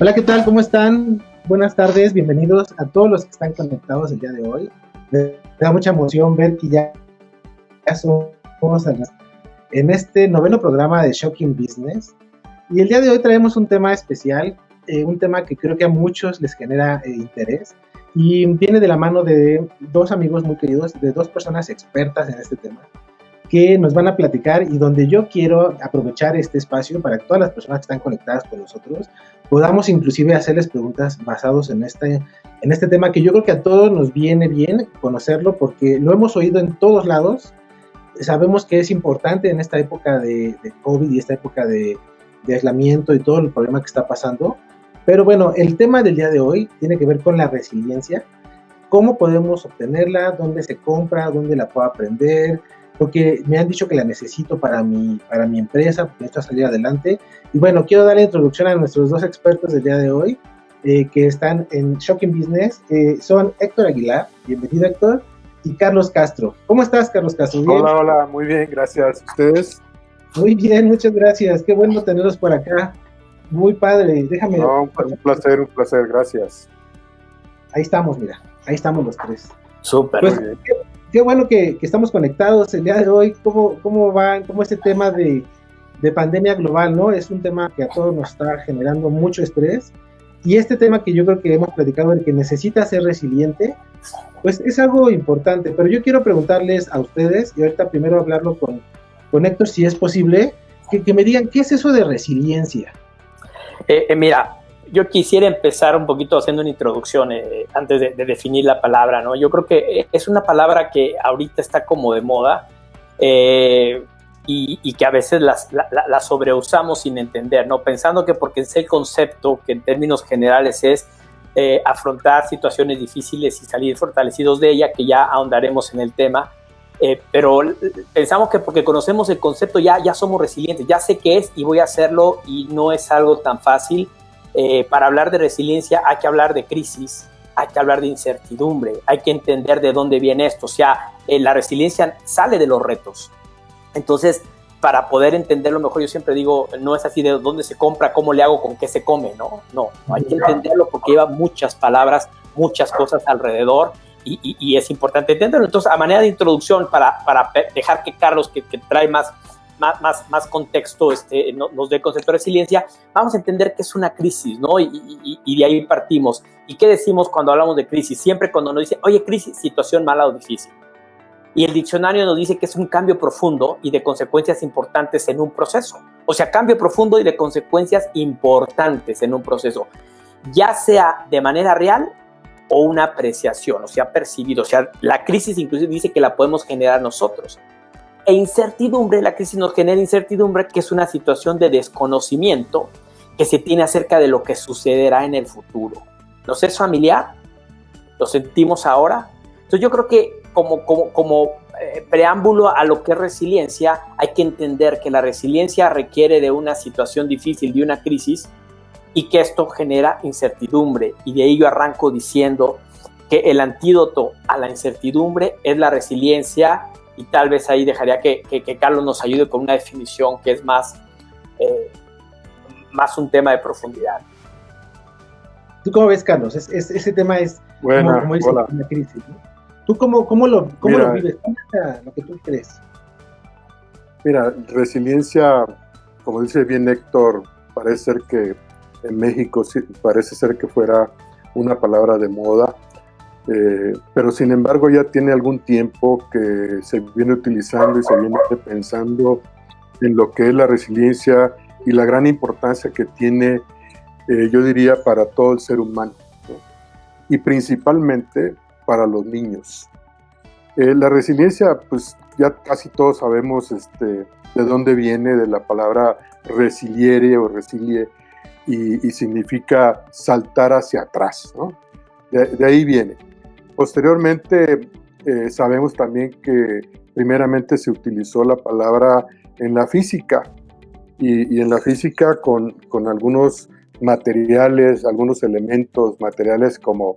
Hola, ¿qué tal? ¿Cómo están? Buenas tardes, bienvenidos a todos los que están conectados el día de hoy. Me da mucha emoción ver que ya somos en este noveno programa de Shocking Business. Y el día de hoy traemos un tema especial, un tema que creo que a muchos les genera interés. Y viene de la mano de dos amigos muy queridos, de dos personas expertas en este tema, que nos van a platicar y donde yo quiero aprovechar este espacio para que todas las personas que están conectadas con nosotros podamos inclusive hacerles preguntas basados en este tema que yo creo que a todos nos viene bien conocerlo porque lo hemos oído en todos lados. Sabemos que es importante en esta época de COVID y esta época de aislamiento y todo el problema que está pasando. Pero bueno, el tema del día de hoy tiene que ver con la resiliencia. ¿Cómo podemos obtenerla? ¿Dónde se compra? ¿Dónde la puedo aprender? Porque me han dicho que la necesito para mi empresa, porque necesito salir adelante. Y bueno, quiero darle introducción a nuestros dos expertos del día de hoy, que están en Shocking Business. Son Héctor Aguilar, bienvenido Héctor, y Carlos Castro. ¿Cómo estás, Carlos Castro? ¿Bien? Hola, muy bien, gracias. ¿Ustedes? Muy bien, muchas gracias. Qué bueno tenerlos por acá. Muy padre, déjame... No, un placer, gracias. Ahí estamos, mira, ahí estamos los tres. Súper. Pues, qué bueno que estamos conectados el día de hoy. ¿Cómo va este tema de pandemia global, ¿no? Es un tema que a todos nos está generando mucho estrés. Y este tema que yo creo que hemos platicado, el que necesita ser resiliente, pues es algo importante. Pero yo quiero preguntarles a ustedes, y ahorita primero hablarlo con Héctor, si es posible, que me digan, ¿qué es eso de resiliencia? Mira, yo quisiera empezar un poquito haciendo una introducción antes de definir la palabra, ¿no? Yo creo que es una palabra que ahorita está como de moda y que a veces la sobreusamos sin entender, ¿no? Pensando que porque es el concepto que en términos generales es afrontar situaciones difíciles y salir fortalecidos de ella, que ya ahondaremos en el tema, pero pensamos que porque conocemos el concepto ya somos resilientes, ya sé qué es y voy a hacerlo y no es algo tan fácil. Para hablar de resiliencia hay que hablar de crisis, hay que hablar de incertidumbre, hay que entender de dónde viene esto. O sea, la resiliencia sale de los retos. Entonces, para poder entenderlo mejor, yo siempre digo, no es así de dónde se compra, cómo le hago, con qué se come, ¿no? No, hay que entenderlo porque lleva muchas palabras, muchas cosas alrededor y es importante entenderlo. Entonces, a manera de introducción, para dejar que Carlos, que trae más contexto, nos dé el concepto de resiliencia, vamos a entender que es una crisis, ¿no? Y de ahí partimos. ¿Y qué decimos cuando hablamos de crisis? Siempre cuando nos dicen, oye, crisis, situación mala o difícil. Y el diccionario nos dice que es un cambio profundo y de consecuencias importantes en un proceso. O sea, cambio profundo y de consecuencias importantes en un proceso, ya sea de manera real o una apreciación, o sea, percibido. O sea, la crisis inclusive dice que la podemos generar nosotros. E incertidumbre, la crisis nos genera incertidumbre, que es una situación de desconocimiento que se tiene acerca de lo que sucederá en el futuro. ¿Nos es familiar? ¿Lo sentimos ahora? Entonces yo creo que como preámbulo a lo que es resiliencia, hay que entender que la resiliencia requiere de una situación difícil, de una crisis, y que esto genera incertidumbre. Y de ello arranco diciendo que el antídoto a la incertidumbre es la resiliencia. Y tal vez ahí dejaría que Carlos nos ayude con una definición que es más un tema de profundidad. ¿Tú cómo ves, Carlos? Ese tema es como dice, una crisis, ¿no? ¿Tú cómo lo vives? ¿Cómo es lo que tú crees? Mira, resiliencia, como dice bien Héctor, parece ser que en México parece ser que fuera una palabra de moda. pero sin embargo ya tiene algún tiempo que se viene utilizando y se viene pensando en lo que es la resiliencia y la gran importancia que tiene, yo diría, para todo el ser humano, ¿no? Y principalmente para los niños. La resiliencia, pues ya casi todos sabemos de dónde viene, de la palabra resiliere o resilie, y significa saltar hacia atrás, ¿no? De ahí viene. Posteriormente, sabemos también que primeramente se utilizó la palabra en la física, y en la física con algunos materiales, algunos elementos materiales como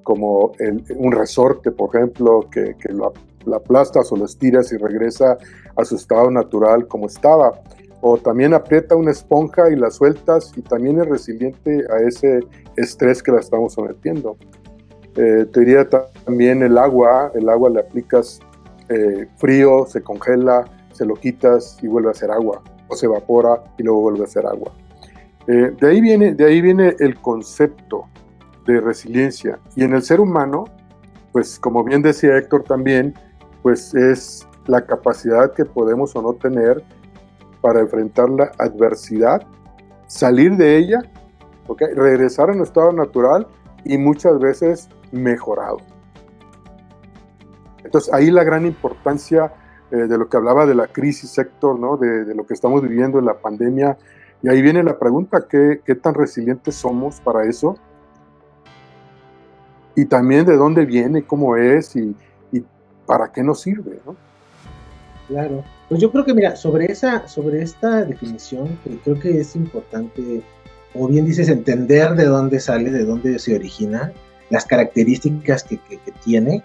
un resorte, por ejemplo, que lo aplastas o lo estiras y regresa a su estado natural como estaba. O también aprieta una esponja y la sueltas y también es resiliente a ese estrés que la estamos sometiendo. Te diría también el agua le aplicas frío, se congela, se lo quitas y vuelve a ser agua, o se evapora y luego vuelve a ser agua. De ahí viene el concepto de resiliencia. Y en el ser humano, pues como bien decía Héctor también, pues es la capacidad que podemos o no tener para enfrentar la adversidad, salir de ella, ¿okay? Regresar a nuestro estado natural y muchas veces mejorado. Entonces ahí la gran importancia de lo que hablaba de la crisis, Héctor, ¿no? De lo que estamos viviendo en la pandemia. Y ahí viene la pregunta, ¿qué tan resilientes somos para eso? Y también de dónde viene, cómo es y para qué nos sirve, ¿no? Claro. Pues yo creo que, mira, sobre esta definición, que creo que es importante, como bien dices, entender de dónde sale, de dónde se origina, las características que tiene.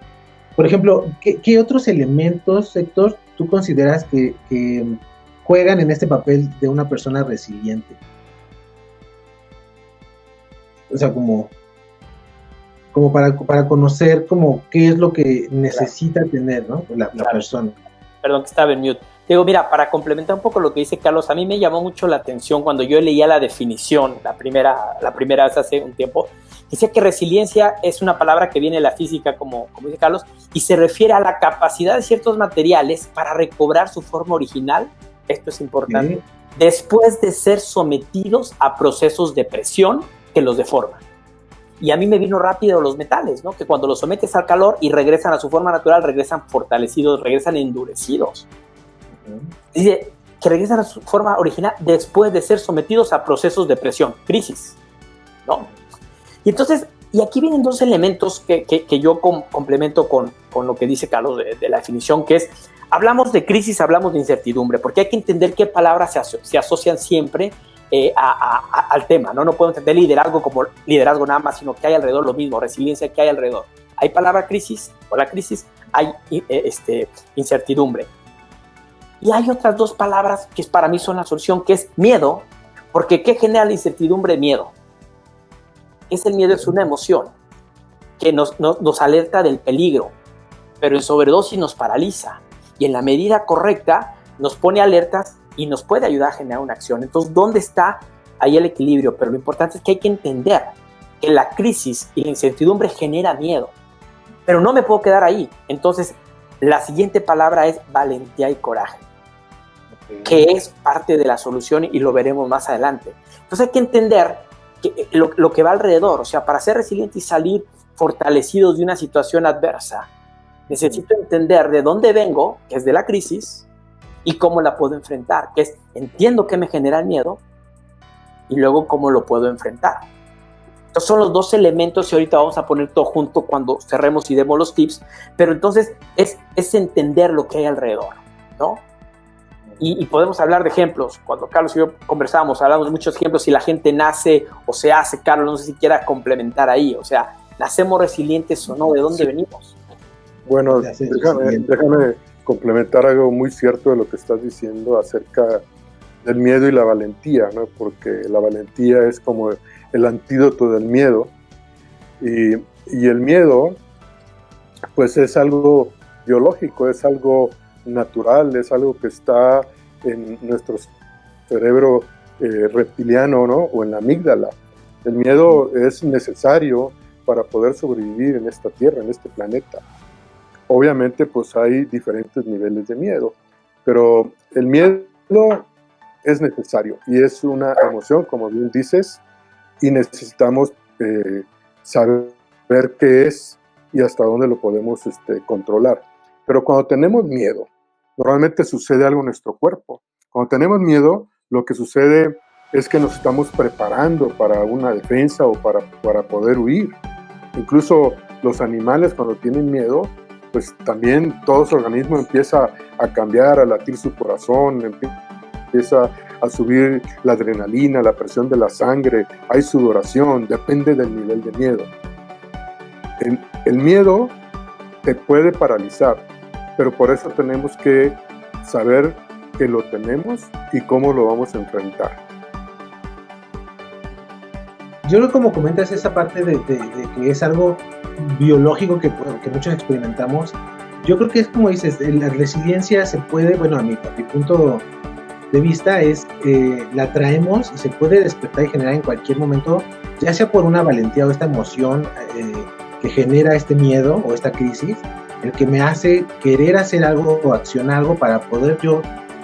Por ejemplo, ¿qué otros elementos, Héctor, tú consideras que juegan en este papel de una persona resiliente? O sea, como para conocer como qué es lo que necesita tener, ¿no? La persona. Perdón, que estaba en mute. Digo, mira, para complementar un poco lo que dice Carlos, a mí me llamó mucho la atención cuando yo leía la definición, la primera vez hace un tiempo, decía que resiliencia es una palabra que viene de la física, como dice Carlos, y se refiere a la capacidad de ciertos materiales para recobrar su forma original, esto es importante, después de ser sometidos a procesos de presión que los deforman. Y a mí me vino rápido los metales, ¿no? Que cuando los sometes al calor y regresan a su forma natural, regresan fortalecidos, regresan endurecidos. Dice que regresan a su forma original después de ser sometidos a procesos de presión, crisis, ¿no? Y entonces, y aquí vienen dos elementos que yo complemento con lo que dice Carlos de la definición, que es, hablamos de crisis, hablamos de incertidumbre, porque hay que entender qué palabras se asocian siempre al tema, ¿no? No puedo entender liderazgo como liderazgo nada más, sino que hay alrededor lo mismo, resiliencia que hay alrededor. Hay palabra crisis, o la crisis, hay incertidumbre. Y hay otras dos palabras que para mí son la solución, que es miedo, porque ¿qué genera la incertidumbre? Miedo. El miedo es una emoción que nos alerta del peligro, pero en sobredosis nos paraliza, y en la medida correcta nos pone alertas y nos puede ayudar a generar una acción. Entonces, ¿dónde está ahí el equilibrio? Pero lo importante es que hay que entender que la crisis y la incertidumbre genera miedo, pero no me puedo quedar ahí. Entonces, la siguiente palabra es valentía y coraje, que es parte de la solución y lo veremos más adelante. Entonces hay que entender que lo que va alrededor, o sea, para ser resiliente y salir fortalecidos de una situación adversa, necesito entender de dónde vengo, que es de la crisis, y cómo la puedo enfrentar, que es, entiendo que me genera el miedo, y luego cómo lo puedo enfrentar. Estos son los dos elementos y ahorita vamos a poner todo junto cuando cerremos y demos los tips, pero entonces es entender lo que hay alrededor, ¿no? Y podemos hablar de ejemplos. Cuando Carlos y yo conversábamos, hablamos de muchos ejemplos, si la gente nace o se hace. Carlos, no sé si quiera complementar ahí, o sea, ¿nacemos resilientes o no? ¿De dónde venimos? Bueno, déjame complementar algo muy cierto de lo que estás diciendo acerca del miedo y la valentía, ¿no? Porque la valentía es como el antídoto del miedo, y el miedo pues es algo biológico, es algo natural, es algo que está en nuestro cerebro reptiliano, ¿no? O en la amígdala. El miedo es necesario para poder sobrevivir en esta tierra, en este planeta. Obviamente, pues hay diferentes niveles de miedo, pero el miedo es necesario y es una emoción, como bien dices, y necesitamos saber qué es y hasta dónde lo podemos controlar. Pero cuando tenemos miedo, normalmente sucede algo en nuestro cuerpo. Cuando tenemos miedo, lo que sucede es que nos estamos preparando para una defensa o para poder huir. Incluso los animales, cuando tienen miedo, pues también todo su organismo empieza a cambiar, a latir su corazón, empieza a subir la adrenalina, la presión de la sangre, hay sudoración, depende del nivel de miedo. El miedo te puede paralizar, pero por eso tenemos que saber que lo tenemos y cómo lo vamos a enfrentar. Yo creo que como comentas esa parte de que es algo biológico que muchos experimentamos, yo creo que es como dices, la resiliencia se puede, bueno, a mi punto de vista es, la traemos y se puede despertar y generar en cualquier momento, ya sea por una valentía o esta emoción que genera este miedo o esta crisis, el que me hace querer hacer algo o accionar algo para poder yo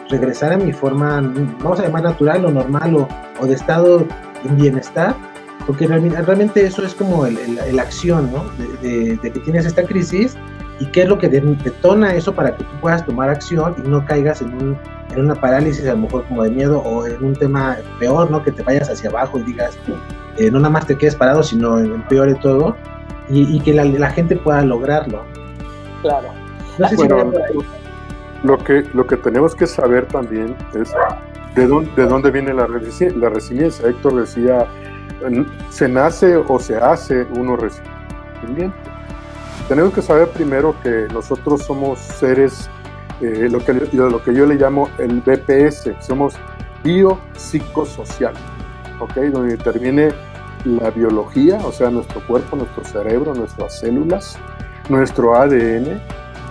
regresar a mi forma, vamos a llamar natural o normal o de estado en bienestar, porque realmente eso es como la acción, ¿no? de que tienes esta crisis y qué es lo que detona eso para que tú puedas tomar acción y no caigas en una parálisis a lo mejor como de miedo o en un tema peor, ¿no? Que te vayas hacia abajo y digas, no nada más te quedes parado, sino empeore todo y que la gente pueda lograrlo. Claro. No sé bueno, lo que tenemos que saber también es de dónde viene la resiliencia. Héctor decía, se nace o se hace uno resiliente. Tenemos que saber primero que nosotros somos seres, lo que yo le llamo el BPS, somos biopsicosocial, ¿okay? Donde interviene la biología, o sea, nuestro cuerpo, nuestro cerebro, nuestras células, nuestro ADN,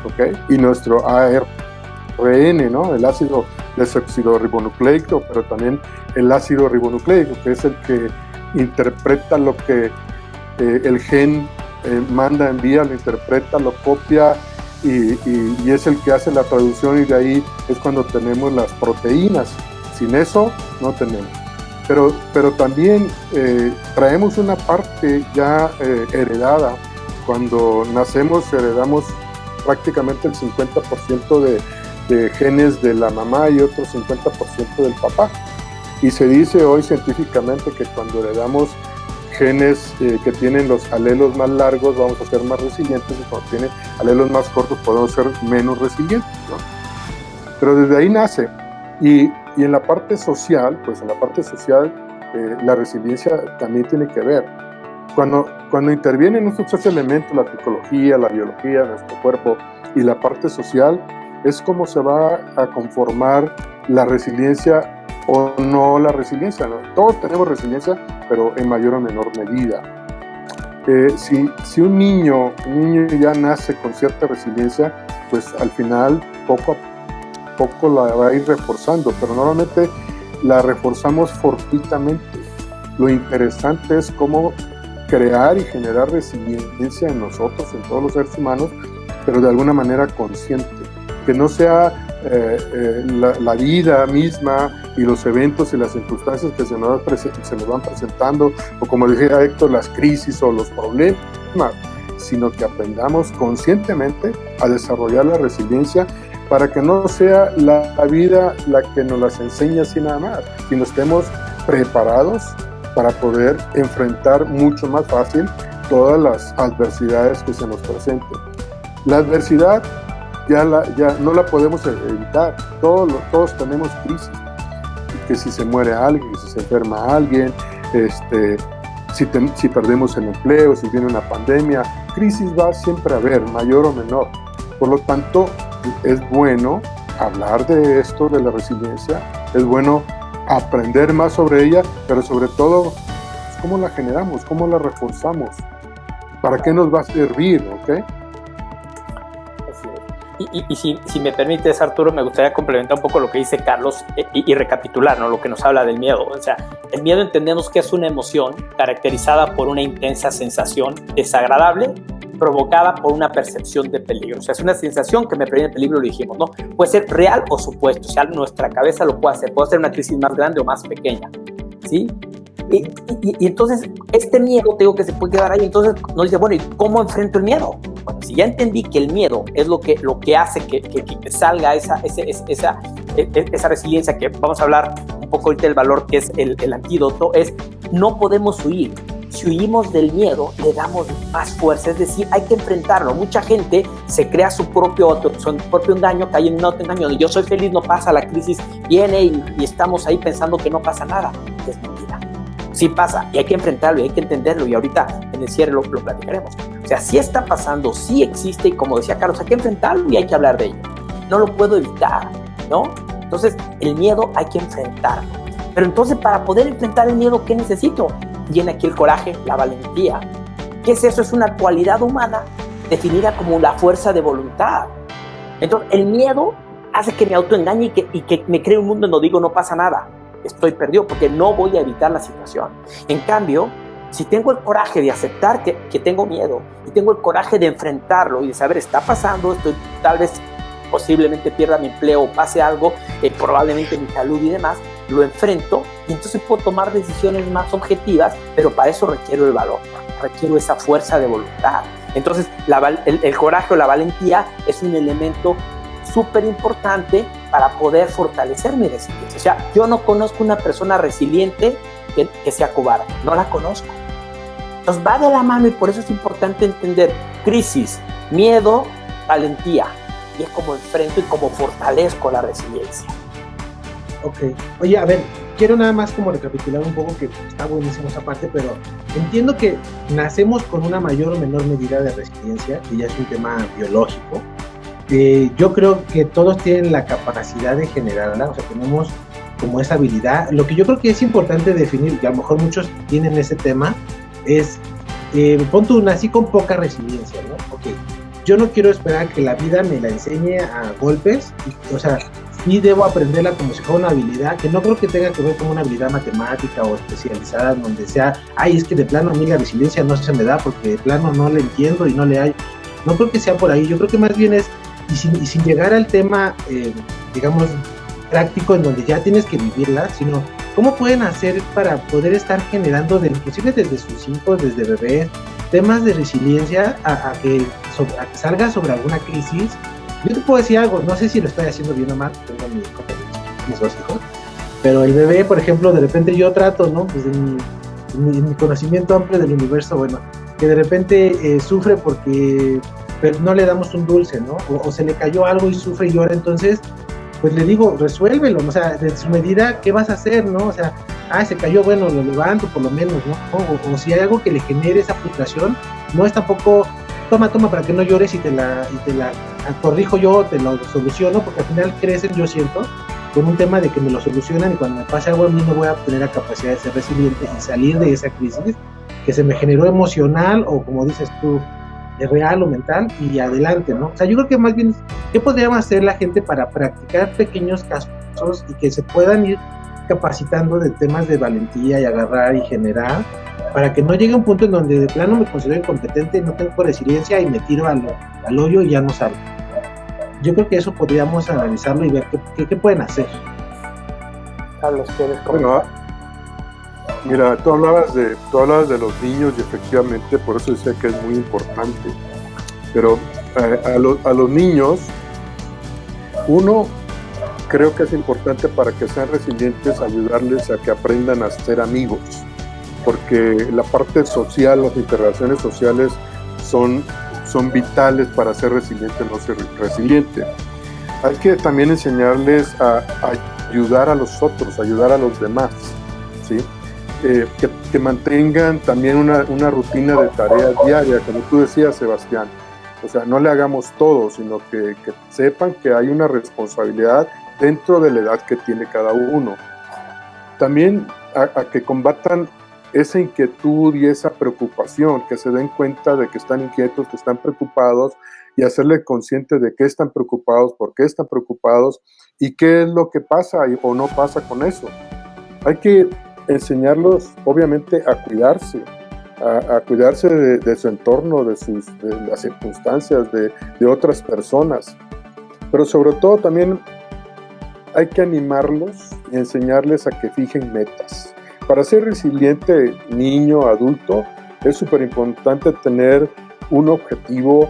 ¿okay? Y nuestro ARN, ¿no? El ácido desoxirribonucleico, pero también el ácido ribonucleico, que es el que interpreta lo que el gen envía, lo interpreta, lo copia y es el que hace la traducción, y de ahí es cuando tenemos las proteínas. Sin eso no tenemos. Pero también traemos una parte ya heredada. Cuando nacemos heredamos prácticamente el 50% de genes de la mamá y otro 50% del papá. Y se dice hoy científicamente que cuando heredamos genes que tienen los alelos más largos vamos a ser más resilientes, y cuando tienen alelos más cortos podemos ser menos resilientes, ¿no? Pero desde ahí nace. Y en la parte social, pues en la parte social la resiliencia también tiene que ver. Cuando intervienen estos tres elementos, la psicología, la biología, nuestro cuerpo y la parte social, es como se va a conformar la resiliencia o no la resiliencia, ¿no? Todos tenemos resiliencia, pero en mayor o menor medida. Si un niño ya nace con cierta resiliencia, pues al final poco a poco la va a ir reforzando, pero normalmente la reforzamos fortuitamente. Lo interesante es cómo crear y generar resiliencia en nosotros, en todos los seres humanos, pero de alguna manera consciente, que no sea la vida misma y los eventos y las circunstancias que se nos van presentando, o como decía Héctor, las crisis o los problemas, sino que aprendamos conscientemente a desarrollar la resiliencia para que no sea la vida la que nos las enseña así nada más, sino estemos preparados para poder enfrentar mucho más fácil todas las adversidades que se nos presenten. La adversidad ya no la podemos evitar, todos tenemos crisis, que si se muere alguien, si se enferma alguien, si perdemos el empleo, si viene una pandemia, crisis va siempre a haber, mayor o menor. Por lo tanto, es bueno hablar de esto, de la resiliencia, es bueno aprender más sobre ella, pero sobre todo, cómo la generamos, cómo la reforzamos, para qué nos va a servir, ¿ok? Y si me permites, Arturo, me gustaría complementar un poco lo que dice Carlos y recapitular, ¿no?, lo que nos habla del miedo. O sea, el miedo entendemos que es una emoción caracterizada por una intensa sensación desagradable provocada por una percepción de peligro. O sea, es una sensación que me previene peligro, lo dijimos, ¿no? Puede ser real o supuesto. O sea, nuestra cabeza lo puede hacer. Puede ser una crisis más grande o más pequeña, ¿sí? Y entonces, este miedo, te digo, que se puede quedar ahí. Entonces nos dice, bueno, ¿y cómo enfrento el miedo? Bueno, si ya entendí que el miedo es lo que hace que salga esa resiliencia, que vamos a hablar un poco ahorita del valor que es el antídoto, es no podemos huir. Si huimos del miedo, le damos más fuerza, es decir, hay que enfrentarlo. Mucha gente se crea su propio engaño, cae en un autoengaño de yo soy feliz, no pasa, la crisis viene y estamos ahí pensando que no pasa nada. Es mentira. Sí pasa y hay que enfrentarlo y hay que entenderlo, y ahorita en el cierre lo platicaremos. O sea, sí está pasando, sí existe, y como decía Carlos, hay que enfrentarlo y hay que hablar de ello. No lo puedo evitar, ¿no? Entonces, el miedo hay que enfrentarlo. Pero entonces, para poder enfrentar el miedo, ¿qué necesito? Viene aquí el coraje, la valentía. ¿Qué es eso? Es una cualidad humana definida como la fuerza de voluntad. Entonces, el miedo hace que me autoengañe y que me cree un mundo en donde digo no pasa nada. Estoy perdido porque no voy a evitar la situación. En cambio, si tengo el coraje de aceptar que tengo miedo y tengo el coraje de enfrentarlo y de saber, está pasando, estoy, tal vez posiblemente pierda mi empleo o pase algo, probablemente mi salud y demás, lo enfrento y entonces puedo tomar decisiones más objetivas, pero para eso requiero el valor, requiero esa fuerza de voluntad. Entonces, el coraje o la valentía es un elemento súper importante para poder fortalecer mi resiliencia. O sea, yo no conozco una persona resiliente que sea cobarde, no la conozco. Entonces va de la mano, y por eso es importante entender crisis, miedo, valentía, y es como enfrento y como fortalezco la resiliencia. Ok, oye, a ver, quiero nada más como recapitular un poco, que está buenísimo esa parte, pero entiendo que nacemos con una mayor o menor medida de resiliencia, que ya es un tema biológico. Yo creo que todos tienen la capacidad de generarla, o sea, tenemos como esa habilidad. Lo que yo creo que es importante definir, y a lo mejor muchos tienen ese tema, es, pon tú, nací con poca resiliencia, ¿no? Ok, yo no quiero esperar que la vida me la enseñe a golpes, o sea, sí debo aprenderla como si fuera una habilidad, que no creo que tenga que ver con una habilidad matemática o especializada, donde sea, ay, es que de plano a mí la resiliencia no se me da porque de plano no le entiendo y no le hay. No creo que sea por ahí, yo creo que más bien es, y sin llegar al tema, digamos, práctico, en donde ya tienes que vivirla, sino cómo pueden hacer para poder estar generando, inclusive desde sus hijos, desde bebés, temas de resiliencia a que salga sobre alguna crisis. Yo te puedo decir algo, no sé si lo estoy haciendo bien o mal, tengo mis dos hijos, pero el bebé, por ejemplo, de repente yo trato, ¿no? Desde mi conocimiento amplio del universo, bueno, que de repente sufre porque no le damos un dulce, ¿no? O se le cayó algo y sufre y llora, entonces, pues le digo, resuélvelo, o sea, de su medida, ¿qué vas a hacer, no? O sea, se cayó, bueno, lo levanto por lo menos, ¿no? O si hay algo que le genere esa frustración, no es tampoco, toma para que no llores y te la corrijo yo, te lo soluciono, porque al final crecen, yo siento, con un tema de que me lo solucionan, y cuando me pase algo a mí no voy a tener la capacidad de ser resiliente y salir de esa crisis que se me generó emocional, o como dices tú, real o mental, y adelante, ¿no? O sea, yo creo que más bien, ¿qué podríamos hacer la gente para practicar pequeños casos y que se puedan ir capacitando de temas de valentía y agarrar y generar, para que no llegue a un punto en donde de plano me considero incompetente, no tengo resiliencia y me tiro al hoyo y ya no salgo? Yo creo que eso podríamos analizarlo y ver qué pueden hacer. Carlos, ¿quieres comentar? Bueno, mira, tú hablabas de los niños, y efectivamente por eso decía que es muy importante, pero a los niños, uno, creo que es importante para que sean resilientes ayudarles a que aprendan a ser amigos, porque la parte social, las interrelaciones sociales son vitales para ser resiliente o no ser resiliente. Hay que también enseñarles a ayudar a los otros, ayudar a los demás, ¿sí? Que mantengan también una rutina de tareas diarias, como tú decías, Sebastián. O sea, no le hagamos todo, sino que sepan que hay una responsabilidad dentro de la edad que tiene cada uno. También a que combatan esa inquietud y esa preocupación, que se den cuenta de que están inquietos, que están preocupados, y hacerle consciente de qué están preocupados, por qué están preocupados y qué es lo que pasa o no pasa con eso. Hay que enseñarlos, obviamente, a cuidarse de su entorno, de las circunstancias, de otras personas. Pero sobre todo también hay que animarlos y enseñarles a que fijen metas. Para ser resiliente, niño, adulto, es súper importante tener un objetivo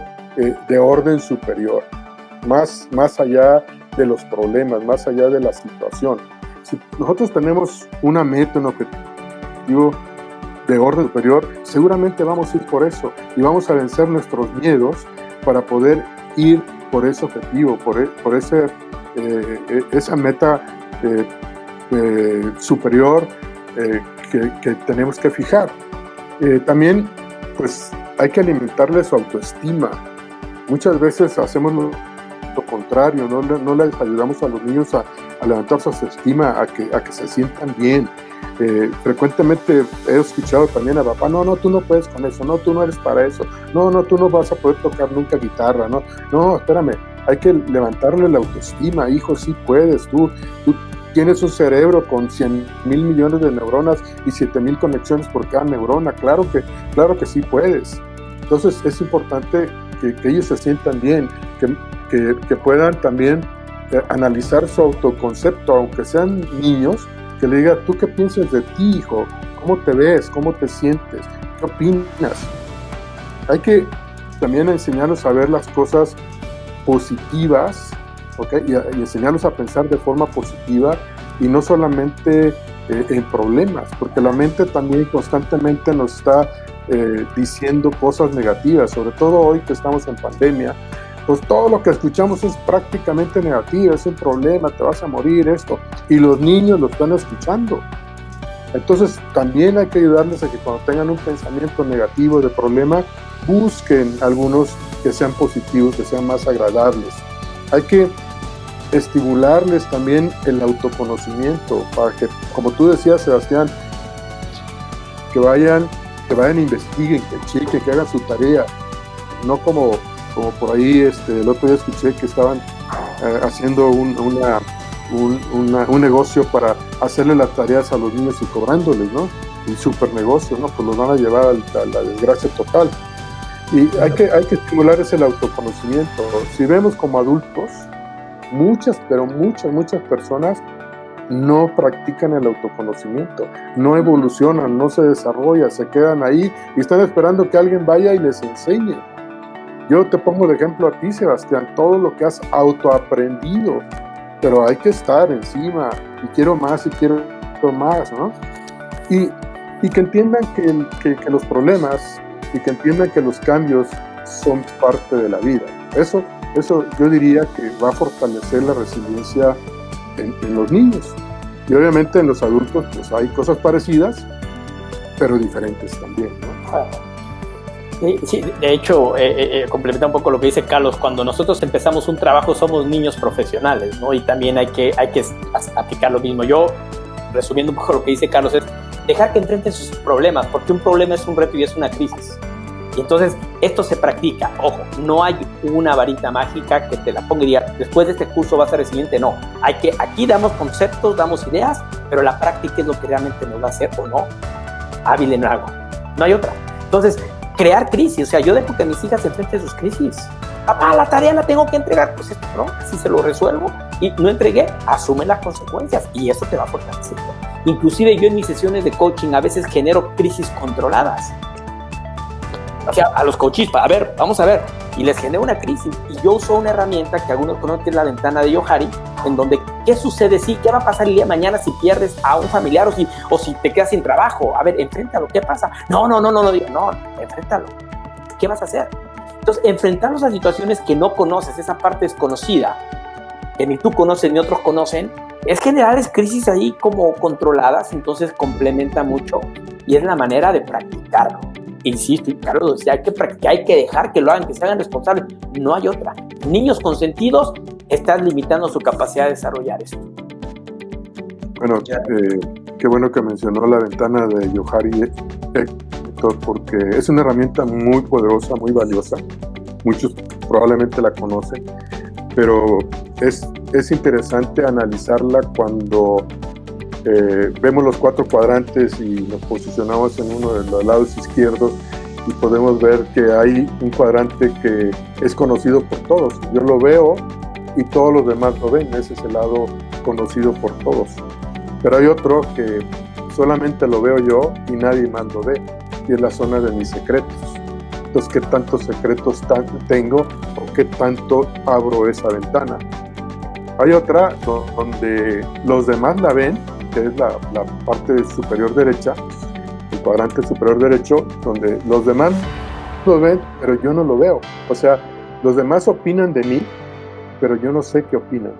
de orden superior, más allá de los problemas, más allá de la situación. Si nosotros tenemos una meta, un objetivo de orden superior, seguramente vamos a ir por eso y vamos a vencer nuestros miedos para poder ir por ese objetivo, por esa meta superior que tenemos que fijar. También, pues, hay que alimentarles su autoestima. Muchas veces hacemos lo contrario, no les ayudamos a los niños a levantar su autoestima, a que se sientan bien. Frecuentemente he escuchado también a papá, no, tú no puedes con eso, no, tú no eres para eso, no, tú no vas a poder tocar nunca guitarra, no, espérame, hay que levantarle la autoestima, hijo, sí puedes, tú tienes un cerebro con 100,000 millones de neuronas y 7,000 conexiones por cada neurona, claro que sí puedes. Entonces es importante que ellos se sientan bien, que puedan también analizar su autoconcepto, aunque sean niños, que le diga, ¿tú qué piensas de ti, hijo? ¿Cómo te ves? ¿Cómo te sientes? ¿Qué opinas? Hay que también enseñarlos a ver las cosas positivas, ¿okay? y enseñarlos a pensar de forma positiva y no solamente en problemas, porque la mente también constantemente nos está diciendo cosas negativas, sobre todo hoy que estamos en pandemia. Pues todo lo que escuchamos es prácticamente negativo, es un problema, te vas a morir, esto. Y los niños lo están escuchando. Entonces también hay que ayudarles a que cuando tengan un pensamiento negativo de problema, busquen algunos que sean positivos, que sean más agradables. Hay que estimularles también el autoconocimiento, para que, como tú decías, Sebastián, que vayan, investiguen, que chequen, que hagan su tarea, no como por ahí el otro día escuché que estaban haciendo un negocio para hacerle las tareas a los niños y cobrándoles, ¿no? Un super negocio, ¿no? Pues los van a llevar a la desgracia total. Y hay que estimular ese autoconocimiento. Si vemos como adultos, muchas personas no practican el autoconocimiento, no evolucionan, no se desarrollan, se quedan ahí y están esperando que alguien vaya y les enseñe. Yo te pongo de ejemplo a ti, Sebastián, todo lo que has autoaprendido, pero hay que estar encima, y quiero más, ¿no? Y que entiendan que los problemas, y que entiendan que los cambios son parte de la vida. Eso yo diría que va a fortalecer la resiliencia en los niños. Y obviamente en los adultos pues hay cosas parecidas, pero diferentes también, ¿no? Sí, de hecho, complementa un poco lo que dice Carlos. Cuando nosotros empezamos un trabajo somos niños profesionales, ¿no? Y también hay que aplicar lo mismo. Yo, resumiendo un poco lo que dice Carlos, es dejar que enfrenten sus problemas, porque un problema es un reto y es una crisis. Y entonces esto se practica. Ojo, no hay una varita mágica que te la ponga y diga, después de este curso vas a ser resiliente. No, aquí damos conceptos, damos ideas, pero la práctica es lo que realmente nos va a hacer o no hábil en algo. No hay otra. Entonces, crear crisis, o sea, yo dejo que mis hijas enfrenten sus crisis. Papá, la tarea la tengo que entregar, pues esto no, si se lo resuelvo y no entregué, asume las consecuencias y eso te va a fortalecer. Inclusive yo en mis sesiones de coaching a veces genero crisis controladas. O sea, a los coaches, vamos a ver, y les genero una crisis. Y yo uso una herramienta que algunos conocen, que es la ventana de Johari, en donde, ¿qué sucede? Sí, ¿qué va a pasar el día de mañana si pierdes a un familiar o si te quedas sin trabajo? A ver, enfréntalo, ¿qué pasa? No, enfréntalo. ¿Qué vas a hacer? Entonces, enfrentarnos a situaciones que no conoces, esa parte desconocida, que ni tú conoces ni otros conocen, es generar crisis ahí como controladas, entonces complementa mucho y es la manera de practicarlo. Insisto, y Carlos decía, hay que practicar, hay que dejar que lo hagan, que se hagan responsables. No hay otra. Niños consentidos, estás limitando su capacidad de desarrollar esto. Bueno, qué bueno que mencionó la ventana de Johari, Héctor, porque es una herramienta muy poderosa, muy valiosa. Muchos probablemente la conocen, pero es interesante analizarla cuando vemos los 4 cuadrantes y nos posicionamos en uno de los lados izquierdos y podemos ver que hay un cuadrante que es conocido por todos. Yo lo veo y todos los demás lo ven, ese es el lado conocido por todos. Pero hay otro que solamente lo veo yo y nadie más lo ve, y es la zona de mis secretos. Entonces, ¿qué tantos secretos tengo o qué tanto abro esa ventana? Hay otra donde los demás la ven, que es la parte superior derecha, el cuadrante superior derecho, donde los demás lo ven, pero yo no lo veo. O sea, los demás opinan de mí, pero yo no sé qué opinan.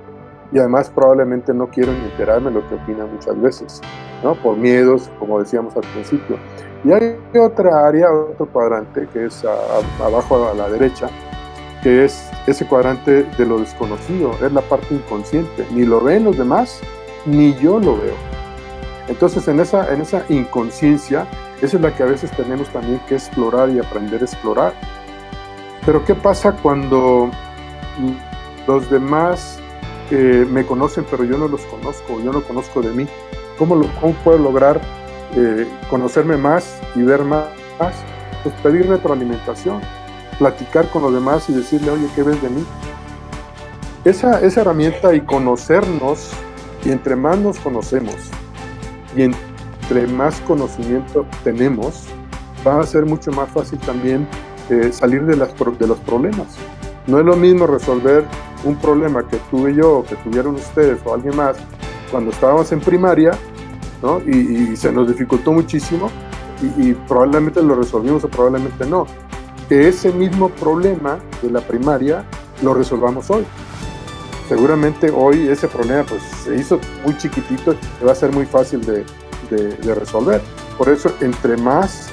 Y además probablemente no quiero ni enterarme de lo que opinan muchas veces, ¿no? Por miedos, como decíamos al principio. Y hay otra área, otro cuadrante, que es abajo a la derecha, que es ese cuadrante de lo desconocido, es la parte inconsciente. Ni lo ven los demás, ni yo lo veo. Entonces, en esa inconsciencia, esa es la que a veces tenemos también que explorar y aprender a explorar. Pero, ¿qué pasa cuando los demás me conocen, pero yo no los conozco, yo no conozco de mí? ¿Cómo puedo lograr conocerme más y ver más? Pues pedir retroalimentación, platicar con los demás y decirle, oye, ¿qué ves de mí? Esa herramienta y conocernos, y entre más nos conocemos y entre más conocimiento tenemos, va a ser mucho más fácil también salir de los problemas. No es lo mismo resolver un problema que tuve yo o que tuvieron ustedes o alguien más cuando estábamos en primaria, ¿no? Y se nos dificultó muchísimo y probablemente lo resolvimos o probablemente no. Que ese mismo problema de la primaria lo resolvamos hoy. Seguramente hoy ese problema pues se hizo muy chiquitito y va a ser muy fácil de resolver. Por eso, entre más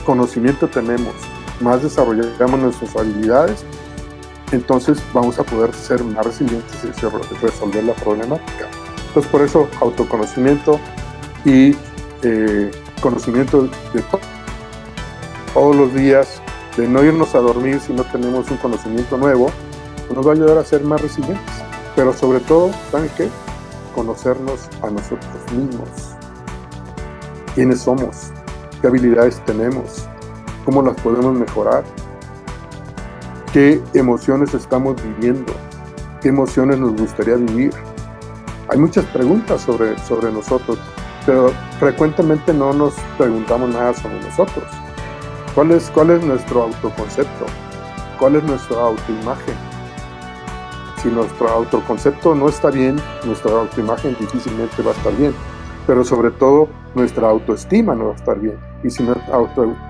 conocimiento tenemos, más desarrollamos nuestras habilidades, entonces vamos a poder ser más resilientes y resolver la problemática. Entonces, por eso, autoconocimiento y conocimiento de todos los días, de no irnos a dormir si no tenemos un conocimiento nuevo, nos va a ayudar a ser más resilientes. Pero sobre todo, ¿saben qué? Conocernos a nosotros mismos. ¿Quiénes somos? ¿Qué habilidades tenemos? ¿Cómo las podemos mejorar? ¿Qué emociones estamos viviendo? ¿Qué emociones nos gustaría vivir? Hay muchas preguntas sobre nosotros, pero frecuentemente no nos preguntamos nada sobre nosotros. ¿Cuál es nuestro autoconcepto? ¿Cuál es nuestra autoimagen? Si nuestro autoconcepto no está bien, nuestra autoimagen difícilmente va a estar bien. Pero sobre todo, nuestra autoestima no va a estar bien. Y si nuestra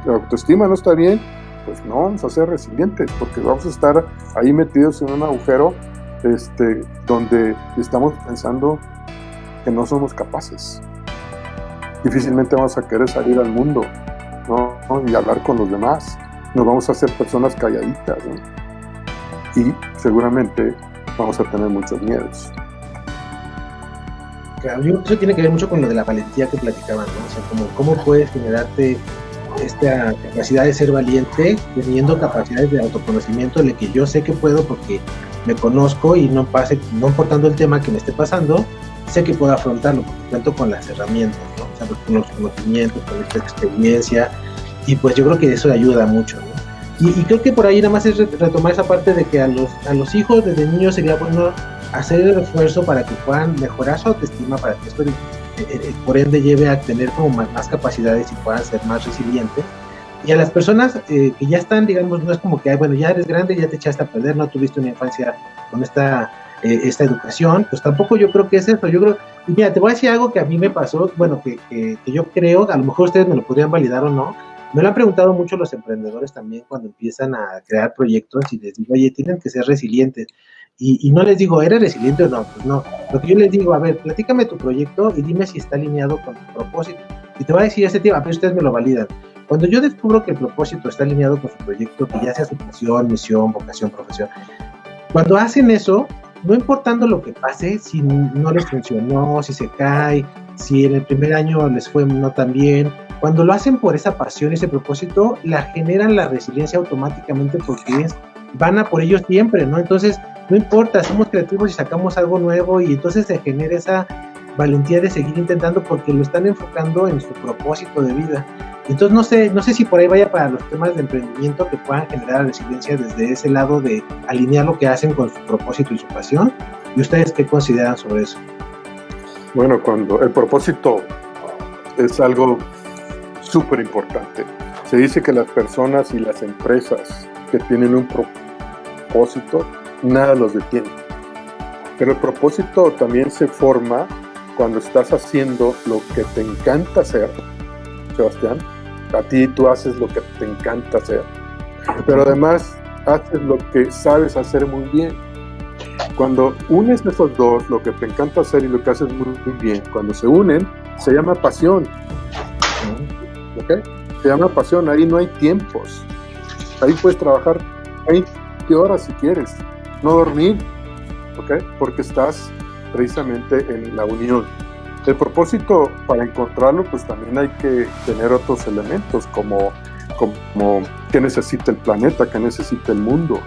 autoestima no está bien, pues no vamos a ser resilientes, porque vamos a estar ahí metidos en un agujero donde estamos pensando que no somos capaces. Difícilmente vamos a querer salir al mundo, ¿no? Y hablar con los demás. Nos vamos a hacer personas calladitas, ¿no? Y seguramente vamos a tener muchos miedos. Claro, yo creo que eso tiene que ver mucho con lo de la valentía que platicaban, ¿no? O sea, cómo puedes generarte esta capacidad de ser valiente teniendo capacidades de autoconocimiento, de que yo sé que puedo porque me conozco y no importando el tema que me esté pasando, sé que puedo afrontarlo porque cuento con las herramientas, ¿no? O sea, con los conocimientos, con esta experiencia, y pues yo creo que eso ayuda mucho, ¿no? Y creo que por ahí nada más es retomar esa parte de que a los hijos desde niños sería bueno hacer el esfuerzo para que puedan mejorar su autoestima, para que esto por ende lleve a tener como más capacidades y puedan ser más resilientes. Y a las personas que ya están, digamos, no es como que, bueno, ya eres grande, ya te echaste a perder, no tuviste una infancia con esta educación, pues tampoco yo creo que es eso. Yo creo, y mira, te voy a decir algo que a mí me pasó, bueno, que yo creo, a lo mejor ustedes me lo podrían validar o no. Me lo han preguntado mucho los emprendedores también cuando empiezan a crear proyectos y les digo, oye, tienen que ser resilientes. Y no les digo, ¿eres resiliente o no? Pues no. Lo que yo les digo, a ver, platícame tu proyecto y dime si está alineado con tu propósito. Y te va a decir ese tipo, a ver, ustedes me lo validan. Cuando yo descubro que el propósito está alineado con su proyecto, que ya sea su pasión, misión, vocación, profesión, cuando hacen eso, no importando lo que pase, si no les funcionó, si se cae, si en el primer año les fue no tan bien, cuando lo hacen por esa pasión, ese propósito, la generan la resiliencia automáticamente porque es van a por ello siempre, ¿no? Entonces, no importa, somos creativos y sacamos algo nuevo y entonces se genera esa valentía de seguir intentando porque lo están enfocando en su propósito de vida. Entonces, no sé si por ahí vaya para los temas de emprendimiento que puedan generar resiliencia desde ese lado de alinear lo que hacen con su propósito y su pasión. ¿Y ustedes qué consideran sobre eso? Bueno, cuando el propósito es algo súper importante. Se dice que las personas y las empresas que tienen un propósito, nada los detiene. Pero el propósito también se forma cuando estás haciendo lo que te encanta hacer, Sebastián. A ti tú haces lo que te encanta hacer, pero además haces lo que sabes hacer muy bien. Cuando unes esos dos, lo que te encanta hacer y lo que haces muy bien, cuando se unen, se llama pasión. ¿Okay? Se llama pasión, ahí no hay tiempos. Ahí puedes trabajar 20 horas si quieres, no dormir, ¿okay? Porque estás precisamente en la unión. El propósito, para encontrarlo, pues también hay que tener otros elementos como qué necesita el planeta, qué necesita el mundo.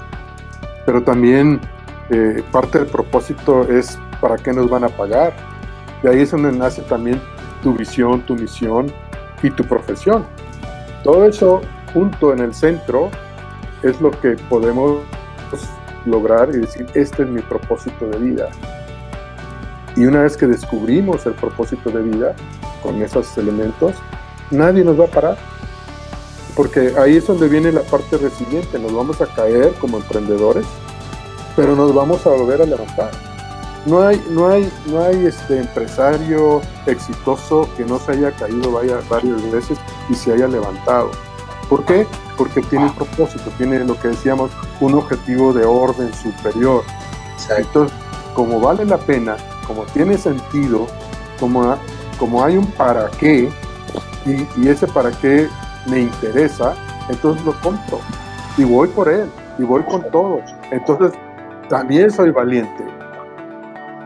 Pero también parte del propósito es para qué nos van a pagar. Y ahí es donde nace también tu visión, tu misión y tu profesión. Todo eso junto en el centro es lo que podemos lograr y decir, este es mi propósito de vida. Y una vez que descubrimos el propósito de vida con esos elementos, nadie nos va a parar. Porque ahí es donde viene la parte resiliente. Nos vamos a caer como emprendedores, pero nos vamos a volver a levantar. No hay empresario exitoso que no se haya caído varias veces y se haya levantado. ¿Por qué? Porque tiene un propósito, tiene lo que decíamos, un objetivo de orden superior. Entonces, como vale la pena, como tiene sentido, como hay un para qué, y ese para qué me interesa, entonces lo compro y voy por él y voy con todo. Entonces también soy valiente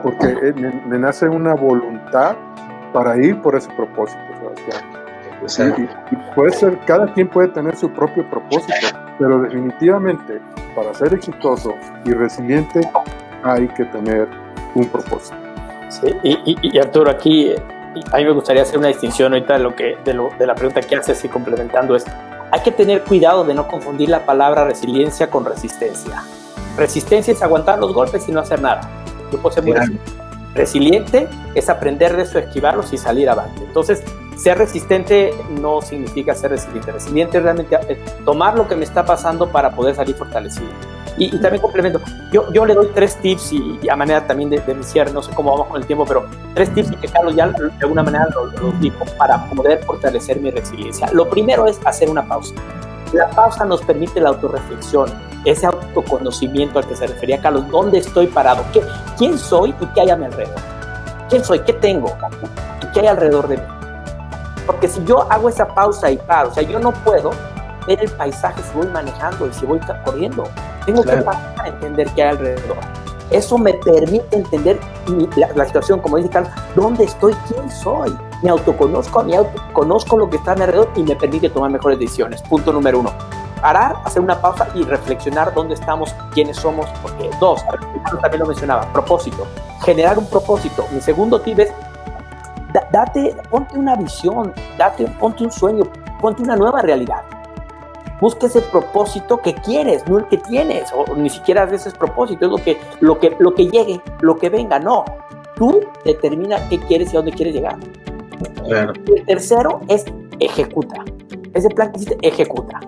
porque me nace una voluntad para ir por ese propósito, Sebastián. Y puede ser, cada quien puede tener su propio propósito, pero definitivamente para ser exitoso y resiliente hay que tener un propósito. Sí, y Arturo, aquí a mí me gustaría hacer una distinción ahorita de la pregunta que haces y complementando esto. Hay que tener cuidado de no confundir la palabra resiliencia con resistencia. Resistencia es aguantar los golpes y no hacer nada. Yo puedo ser muy resiliente, es aprender de eso, esquivarlos y salir avante. Entonces, ser resistente no significa ser resiliente. Resiliente es realmente tomar lo que me está pasando para poder salir fortalecido. Y también complemento, yo le doy 3 tips y a manera también de mi cierre, no sé cómo vamos con el tiempo, pero 3 tips que Carlos ya de alguna manera los dijo para poder fortalecer mi resiliencia. Lo primero es hacer una pausa. La pausa nos permite la autorreflexión, ese autoconocimiento al que se refería Carlos. ¿Dónde estoy parado? ¿Quién soy y qué hay a mi alrededor? ¿Quién soy? ¿Qué tengo? ¿Y qué hay alrededor de mí? Porque si yo hago esa pausa y paro, o sea, yo no puedo ver el paisaje si voy manejando y si voy corriendo. Tengo que parar para entender qué hay alrededor. Eso me permite entender la situación, como dice Carlos, dónde estoy, quién soy. Me autoconozco, conozco lo que está a mi alrededor y me permite tomar mejores decisiones. Punto número 1. Parar, hacer una pausa y reflexionar dónde estamos, quiénes somos. Porque 2, Carlos también lo mencionaba, propósito. Generar un propósito. Mi segundo tip es, ponte una visión, ponte un sueño, ponte una nueva realidad. Busca ese propósito que quieres, no el que tienes, o ni siquiera ese es propósito, es lo que llegue, lo que venga, no. Tú determina qué quieres y a dónde quieres llegar. Claro. Y el tercero es ejecuta. Ese plan que hiciste, ejecuta.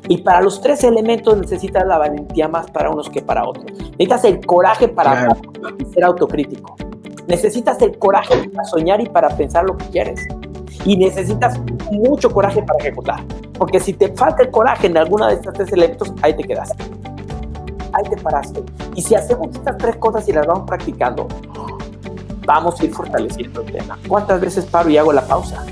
Y para los 3 elementos necesitas la valentía más para unos que para otros. Necesitas el coraje para ser autocrítico. Necesitas el coraje para soñar y para pensar lo que quieres. Y necesitas mucho coraje para ejecutar. Porque si te falta el coraje en alguna de estos 3 elementos, ahí te quedaste. Ahí te paraste. Y si hacemos estas 3 cosas y las vamos practicando, vamos a ir fortaleciendo el tema. ¿Cuántas veces paro y hago la pausa?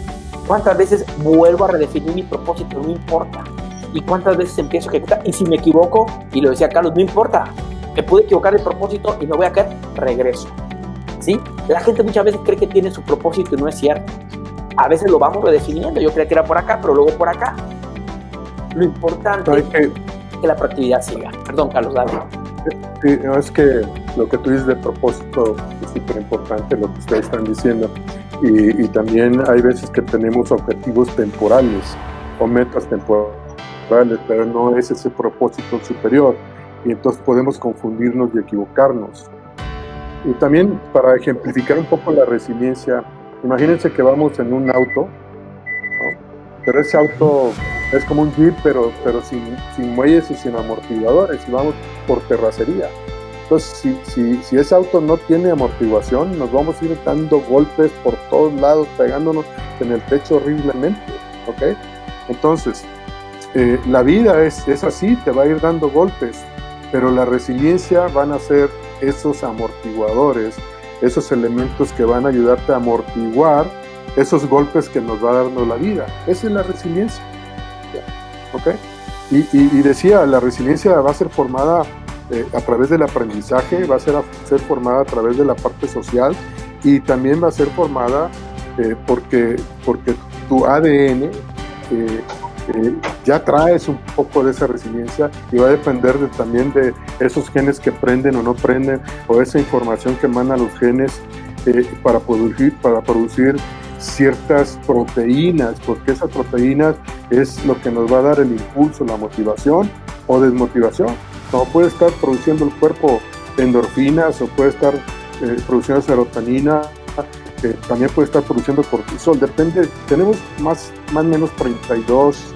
¿Cuántas veces vuelvo a redefinir mi propósito? No importa. ¿Y cuántas veces empiezo a ejecutar? Y si me equivoco, y lo decía Carlos, no importa. Me pude equivocar de propósito y me voy a caer, regreso. ¿Sí? La gente muchas veces cree que tiene su propósito y no es cierto. A veces lo vamos redefiniendo. Yo creía que era por acá, pero luego por acá. Lo importante que la proactividad siga. Perdón, Carlos, dale. Sí, no, es que lo que tú dices de propósito es súper importante, lo que ustedes están diciendo. Y también hay veces que tenemos objetivos temporales o metas temporales, pero no es ese propósito superior. Y entonces podemos confundirnos y equivocarnos. Y también, para ejemplificar un poco la resiliencia, imagínense que vamos en un auto, ¿no? Pero ese auto es como un jeep, pero sin muelles y sin amortiguadores, y vamos por terracería. Entonces, si ese auto no tiene amortiguación, nos vamos a ir dando golpes por todos lados, pegándonos en el pecho horriblemente, ¿ok? Entonces, la vida es así, te va a ir dando golpes, pero la resiliencia van a ser esos amortiguadores, esos elementos que van a ayudarte a amortiguar esos golpes que nos va dando la vida. Esa es la resiliencia, ¿ok? Y decía, la resiliencia va a ser formada a través del aprendizaje, va a ser formada a través de la parte social, y también va a ser formada porque tu ADN ya traes un poco de esa resiliencia, y va a depender también de esos genes que prenden o no prenden, o esa información que mandan los genes para producir ciertas proteínas, porque esas proteínas es lo que nos va a dar el impulso, la motivación o desmotivación. Como puede estar produciendo el cuerpo endorfinas, o puede estar produciendo serotonina, también puede estar produciendo cortisol, depende. Tenemos más o menos 32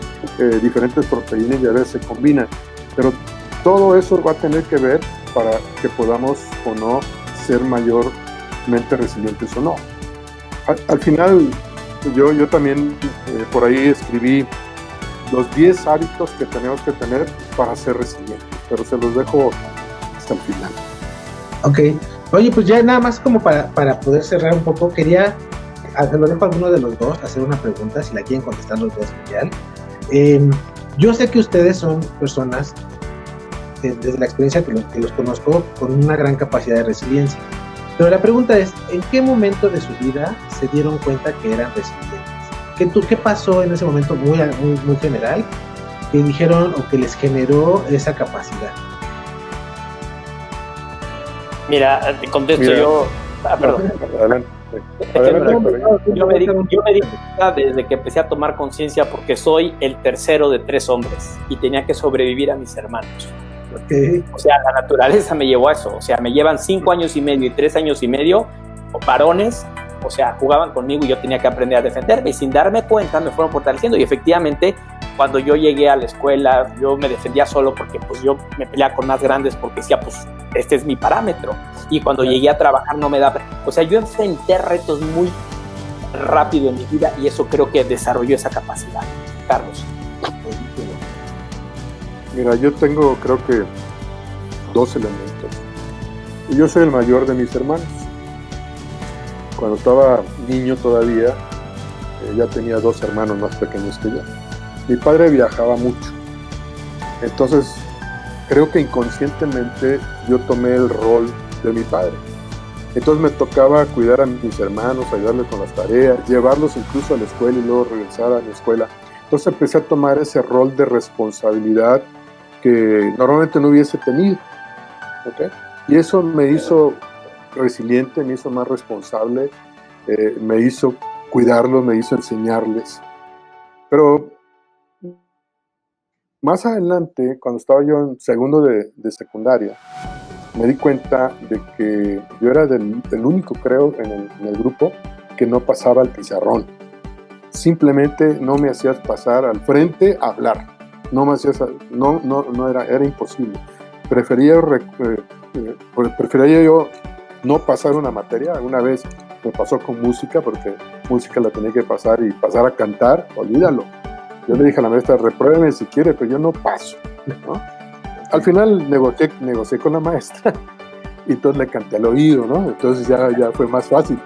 diferentes proteínas, y a veces se combinan, pero todo eso va a tener que ver para que podamos o no ser mayormente resilientes o no. Al final, yo también por ahí escribí los 10 hábitos que tenemos que tener para ser resilientes, pero se los dejo hasta el final. Ok. Oye, pues ya nada más como para poder cerrar un poco, quería, se lo dejo a alguno de los dos, hacer una pregunta, si la quieren contestar los dos, genial. Yo sé que ustedes son personas, desde la experiencia que los conozco, con una gran capacidad de resiliencia. Pero la pregunta es, ¿en qué momento de su vida se dieron cuenta que eran resilientes? ¿Qué pasó en ese momento muy general que dijeron o que les generó esa capacidad? Mira, te contesto yo. Perdón. Adelante. Yo me di cuenta desde que empecé a tomar conciencia, porque soy el tercero de 3 hombres y tenía que sobrevivir a mis hermanos. Okay. O sea, la naturaleza me llevó a eso. O sea, me llevan 5 años y medio y 3 años y medio, o varones, o sea, jugaban conmigo y yo tenía que aprender a defenderme, y sin darme cuenta me fueron fortaleciendo. Y efectivamente, cuando yo llegué a la escuela, yo me defendía solo, porque pues yo me peleaba con más grandes, porque decía, pues este es mi parámetro. Y cuando llegué a trabajar no me daba. O sea, yo enfrenté retos muy rápido en mi vida, y eso creo que desarrolló esa capacidad. Carlos. Mira, yo tengo, creo que 2 elementos. Y yo soy el mayor de mis hermanos. Cuando estaba niño todavía, ya tenía 2 hermanos más pequeños que yo. Mi padre viajaba mucho. Entonces, creo que inconscientemente yo tomé el rol de mi padre. Entonces me tocaba cuidar a mis hermanos, ayudarles con las tareas, llevarlos incluso a la escuela y luego regresar a la escuela. Entonces empecé a tomar ese rol de responsabilidad que normalmente no hubiese tenido, ¿okay? Y eso me hizo resiliente, me hizo más responsable, me hizo cuidarlos, me hizo enseñarles. Pero más adelante, cuando estaba yo en segundo de secundaria, me di cuenta de que yo era el único, creo, en el grupo que no pasaba el pizarrón. Simplemente no me hacías pasar al frente a hablar. No me hacías, era imposible. Prefería yo no pasar una materia. Una vez me pasó con música, porque música la tenía que pasar, y pasar a cantar, olvídalo. Yo le dije a la maestra, repruébeme si quiere, pero yo no paso, ¿no? Al final negocié con la maestra, y entonces le canté al oído, ¿no? Entonces ya fue más fácil.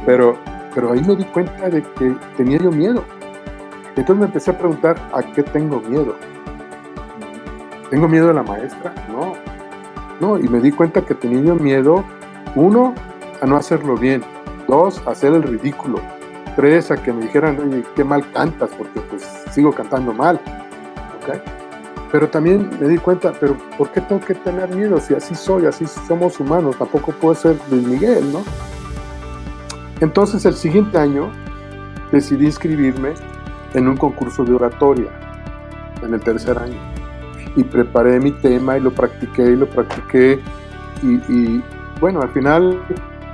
Pero ahí me di cuenta de que tenía yo miedo. Entonces me empecé a preguntar, ¿a qué tengo miedo? ¿Tengo miedo de la maestra? No, y me di cuenta que tenía yo miedo, 1, a no hacerlo bien, 2, a hacer el ridículo, 3, a que me dijeran, oye, qué mal cantas, porque pues sigo cantando mal, ¿ok? Pero también me di cuenta, pero ¿por qué tengo que tener miedo? Si así soy, así somos humanos, tampoco puedo ser Luis Miguel, ¿no? Entonces el siguiente año decidí inscribirme en un concurso de oratoria, en el tercer año. Y preparé mi tema y lo practiqué y bueno, al final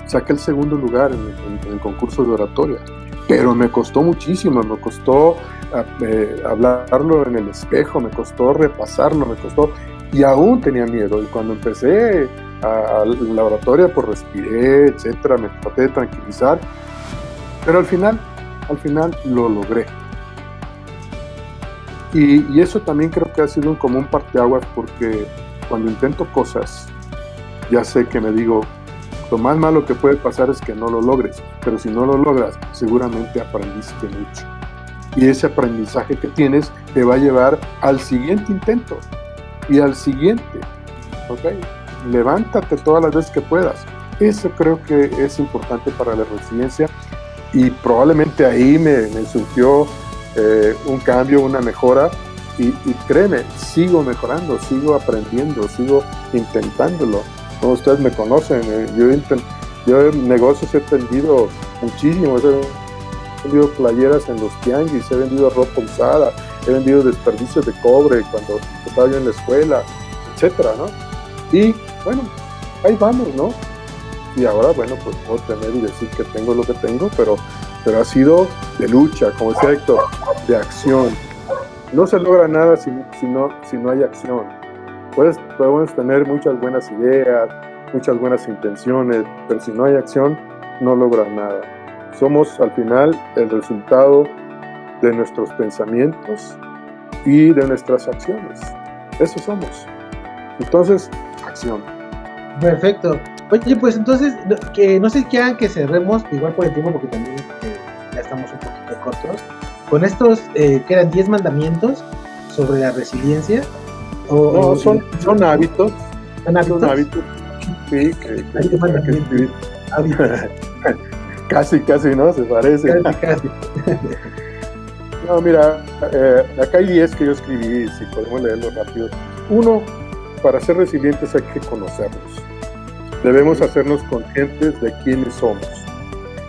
saqué el segundo lugar en el concurso de oratoria. Pero me costó muchísimo, me costó hablarlo en el espejo, me costó repasarlo, y aún tenía miedo. Y cuando empecé a la oratoria, pues respiré, etcétera, me traté de tranquilizar, pero al final lo logré. Y eso también creo que ha sido un común parteaguas, porque cuando intento cosas, ya sé que me digo, lo más malo que puede pasar es que no lo logres, pero si no lo logras, seguramente aprendiste mucho. Y ese aprendizaje que tienes te va a llevar al siguiente intento y al siguiente, ¿ok? Levántate todas las veces que puedas. Eso creo que es importante para la resiliencia, y probablemente ahí me surgió un cambio, una mejora, y créeme, sigo mejorando, sigo aprendiendo, sigo intentándolo. Como ustedes me conocen, yo en negocios he vendido muchísimo, he vendido playeras en los tianguis, he vendido ropa usada, he vendido desperdicios de cobre cuando estaba yo en la escuela, etcétera, ¿no? Y bueno, ahí vamos, ¿no? Y ahora, bueno, pues puedo tener y decir que tengo lo que tengo, pero ha sido de lucha, como decía Héctor, de acción. No se logra nada si no hay acción. Podemos tener muchas buenas ideas, muchas buenas intenciones, pero si no hay acción, no logras nada. Somos al final el resultado de nuestros pensamientos y de nuestras acciones. Eso somos. Entonces, acción. Perfecto. Oye, pues entonces, que no sé si quieran que cerremos, igual por el tiempo, porque también ya estamos un poquito cortos, con estos que eran 10 mandamientos sobre la resiliencia. Son hábitos. ¿Son hábitos? Son hábitos, sí, que escribir. Casi, ¿no? Se parece. Casi. No, mira, acá hay 10 que yo escribí, si podemos leerlo rápido. 1, para ser resilientes hay que conocernos. Debemos hacernos conscientes de quiénes somos,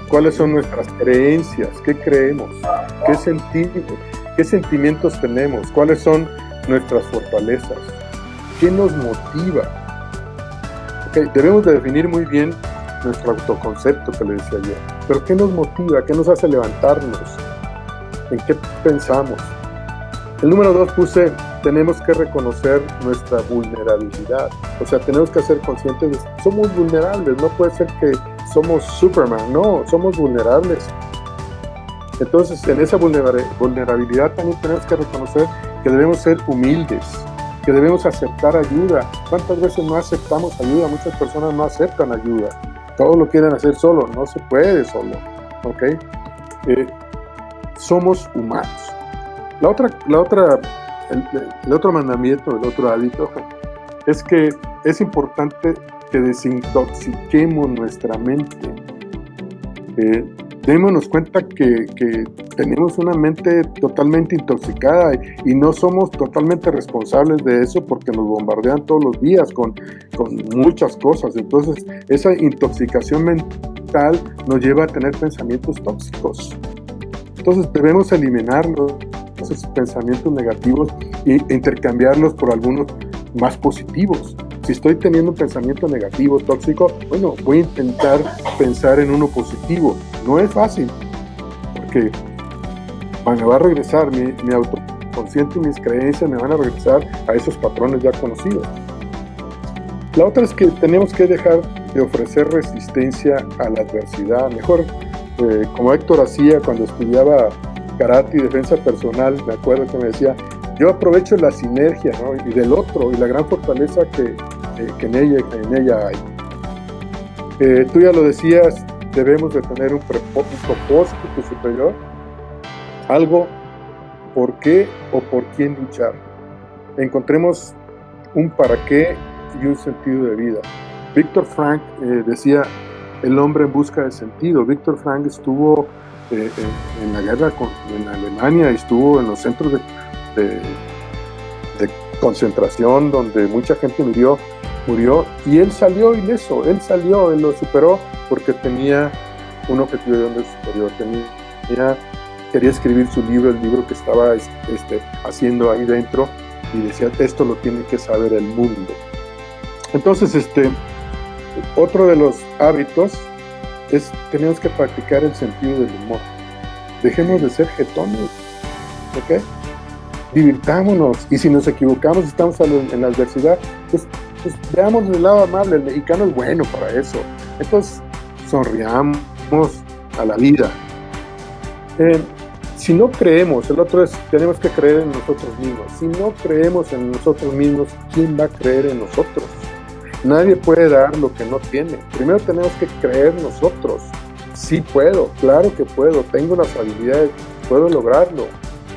cuáles son nuestras creencias, qué creemos, qué sentimos, qué sentimientos tenemos, cuáles son nuestras fortalezas, qué nos motiva. Okay, debemos de definir muy bien nuestro autoconcepto, que le decía yo, pero qué nos motiva, qué nos hace levantarnos, en qué pensamos. El número 2 puse, tenemos que reconocer nuestra vulnerabilidad, o sea, tenemos que ser conscientes de que somos vulnerables, no puede ser que somos Superman, no, somos vulnerables. Entonces, en esa vulnerabilidad también tenemos que reconocer que debemos ser humildes, que debemos aceptar ayuda. ¿Cuántas veces no aceptamos ayuda? Muchas personas no aceptan ayuda, todos lo quieren hacer solo, no se puede solo, ¿ok? Somos humanos. El otro mandamiento, el otro hábito, es que es importante que desintoxiquemos nuestra mente. Démonos cuenta que tenemos una mente totalmente intoxicada y no somos totalmente responsables de eso, porque nos bombardean todos los días con muchas cosas. Entonces, esa intoxicación mental nos lleva a tener pensamientos tóxicos. Entonces, debemos eliminarlos, esos pensamientos negativos, e intercambiarlos por algunos más positivos. Si estoy teniendo un pensamiento negativo, tóxico, bueno, voy a intentar pensar en uno positivo. No es fácil, porque me va a regresar mi autoconsciente y mis creencias me van a regresar a esos patrones ya conocidos. La otra es que tenemos que dejar de ofrecer resistencia a la adversidad. Mejor, como Héctor hacía cuando estudiaba karate y defensa personal, me acuerdo que me decía, yo aprovecho la sinergia, ¿no? Y del otro, y la gran fortaleza que en ella hay. Tú ya lo decías, debemos de tener un propósito superior, algo por qué o por quién luchar. Encontremos un para qué y un sentido de vida. Viktor Frankl decía, el hombre en busca de sentido. Viktor Frankl estuvo en la guerra en Alemania, estuvo en los centros de concentración donde mucha gente murió, y él salió ileso, él lo superó porque tenía un objetivo de donde superior, quería escribir su libro, el libro que estaba haciendo ahí dentro, y decía, esto lo tiene que saber el mundo. Entonces, otro de los hábitos es, tenemos que practicar el sentido del humor. Dejemos de ser jetones, ¿ok? Divirtámonos, y si nos equivocamos, estamos en la adversidad, pues veamos el lado amable. El mexicano es bueno para eso. Entonces, sonriamos a la vida. Si no creemos, el otro es, tenemos que creer en nosotros mismos. Si no creemos en nosotros mismos, ¿quién va a creer en nosotros? Nadie puede dar lo que no tiene. Primero tenemos que creer nosotros. Sí puedo, claro que puedo, tengo las habilidades, puedo lograrlo.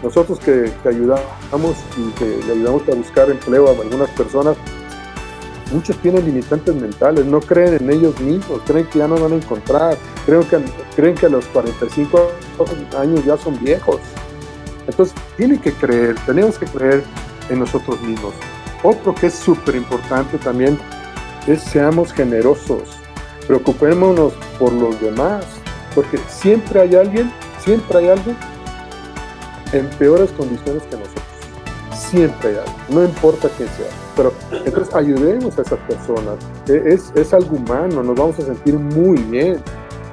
Nosotros que ayudamos y que le ayudamos a buscar empleo a algunas personas, muchos tienen limitantes mentales, no creen en ellos mismos, creen que ya no van a encontrar, creen que a los 45 años ya son viejos. Entonces, tenemos que creer en nosotros mismos. Otro que es súper importante también es seamos generosos, preocupémonos por los demás, porque siempre hay alguien en peores condiciones que nosotros. Siempre hay alguien, no importa quién sea. Pero entonces ayudemos a esas personas, es algo humano, nos vamos a sentir muy bien.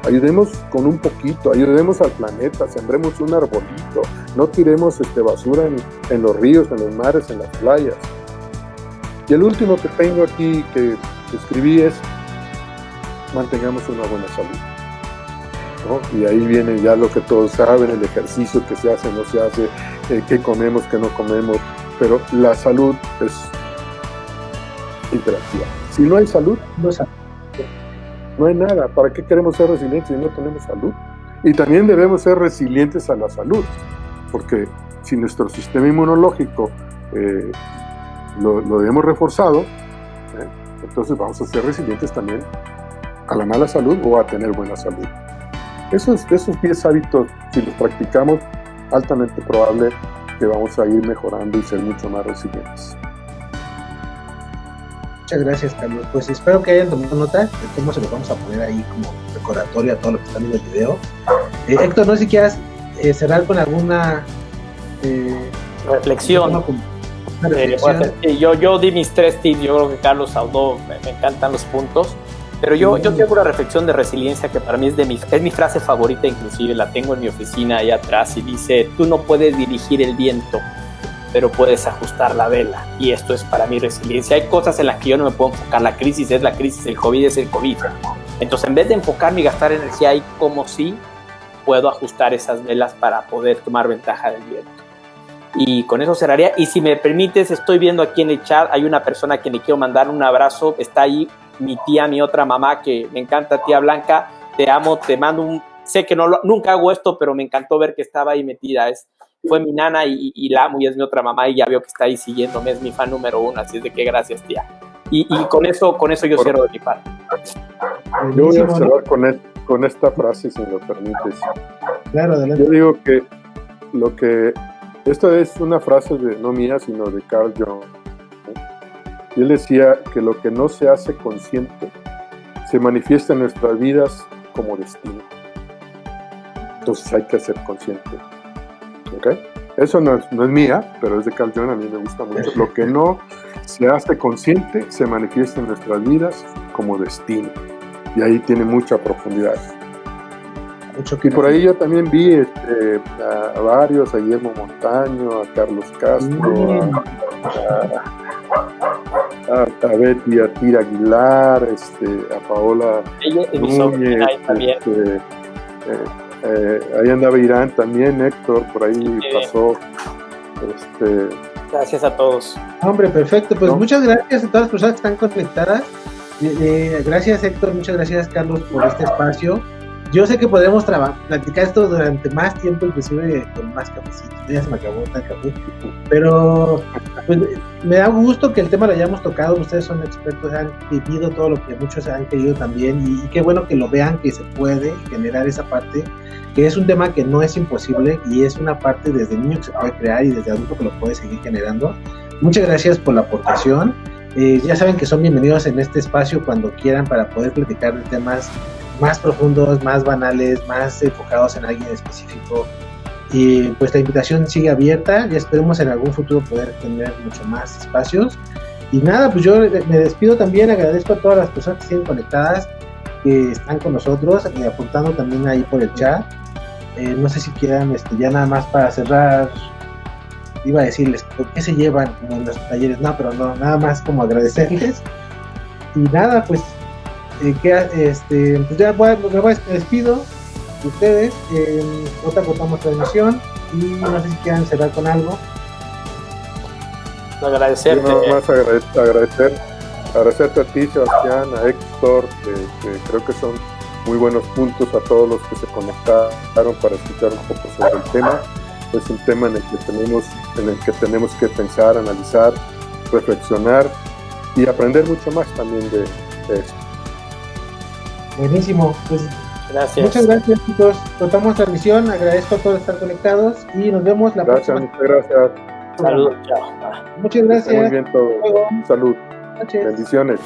Ayudemos con un poquito, ayudemos al planeta, sembremos un arbolito, no tiremos basura en los ríos, en los mares, en las playas. Y el último que tengo aquí, que escribí, es mantengamos una buena salud, ¿no? Y ahí viene ya lo que todos saben, el ejercicio que se hace, no se hace, qué comemos, qué no comemos, pero la salud es interactiva. Si no hay salud, no hay nada. ¿Para qué queremos ser resilientes si no tenemos salud? Y también debemos ser resilientes a la salud, porque si nuestro sistema inmunológico lo hemos reforzado, entonces vamos a ser resilientes también a la mala salud o a tener buena salud. Esos 10 hábitos, si los practicamos, altamente probable que vamos a ir mejorando y ser mucho más resilientes. Muchas gracias, Carlos. Pues espero que hayan tomado nota de cómo se los vamos a poner ahí como recordatorio a todos los que están viendo el video. Héctor, no sé si quieras cerrar con alguna reflexión. Yo di mis 3 tips, yo creo que Carlos ahondó, me encantan los puntos, pero yo tengo una reflexión de resiliencia que para mí es mi frase favorita, inclusive la tengo en mi oficina ahí atrás, y dice: tú no puedes dirigir el viento, pero puedes ajustar la vela. Y esto es para mí resiliencia. Hay cosas en las que yo no me puedo enfocar. La crisis es la crisis, el COVID es el COVID. Entonces, en vez de enfocarme y gastar energía ahí, como si puedo ajustar esas velas para poder tomar ventaja del viento. Y con eso cerraría. Y si me permites, estoy viendo aquí en el chat, hay una persona a quien le quiero mandar un abrazo. Está ahí mi tía, mi otra mamá, que me encanta, tía Blanca. Te amo, te mando un... Sé que nunca hago esto, pero me encantó ver que estaba ahí metida. Fue mi nana y la amo, y es mi otra mamá, y ya veo que está ahí siguiéndome, es mi fan número 1, así es de que gracias, tía. Y con eso yo cierro de mi parte. Yo voy a cerrar con esta frase, si me lo permites. Claro, adelante. Yo digo que esta es una frase no mía, sino de Carl Jung. Y él decía que lo que no se hace consciente se manifiesta en nuestras vidas como destino. Entonces hay que ser consciente. ¿Okay? Eso no es mía, pero es de Carl Jung, a mí me gusta mucho. Lo que no se hace consciente se manifiesta en nuestras vidas como destino. Y ahí tiene mucha profundidad. Y por ahí yo también vi a varios, a Guillermo Montaño, a Carlos Castro, a Betty Atira Aguilar, a Paola Núñez, ahí andaba Irán también, Héctor, por ahí pasó. Gracias a todos. Hombre, perfecto, pues muchas gracias a todas las personas que están conectadas. Gracias, Héctor, muchas gracias, Carlos, por este espacio. Yo sé que podemos platicar esto durante más tiempo, inclusive con más cafecitos. Ya se me acabó el café. Pero pues, me da gusto que el tema lo hayamos tocado. Ustedes son expertos, han vivido todo lo que muchos han querido también. Y qué bueno que lo vean, que se puede generar esa parte, que es un tema que no es imposible y es una parte desde niño que se puede crear y desde adulto que lo puede seguir generando. Muchas gracias por la aportación. Ya saben que son bienvenidos en este espacio cuando quieran para poder platicar de temas más profundos, más banales, más enfocados en alguien específico. Y pues la invitación sigue abierta y esperemos en algún futuro poder tener mucho más espacios. Y nada, pues yo me despido también, agradezco a todas las personas que siguen conectadas, que están con nosotros, apuntando también ahí por el chat. No sé si quieran, ya nada más para cerrar, iba a decirles qué se llevan como en los talleres, no, pero no, nada más como agradecerles. Y nada, pues, pues ya me despido de ustedes, ahorita cortamos transmisión y no sé si quieran cerrar con algo. Agradecerte. Yo nada más agradecerte a ti, Sebastián, a Héctor, que creo que son muy buenos puntos, a todos los que se conectaron para escuchar un poco sobre el tema. Es un tema en el que tenemos que pensar, analizar, reflexionar y aprender mucho más también de esto. Buenísimo, pues gracias. Muchas gracias, chicos. Cortamos transmisión, agradezco a todos estar conectados y nos vemos la próxima. Muchas gracias. Saludos, chao. Muchas gracias. Muy bien todo. Salud. Noches. Bendiciones.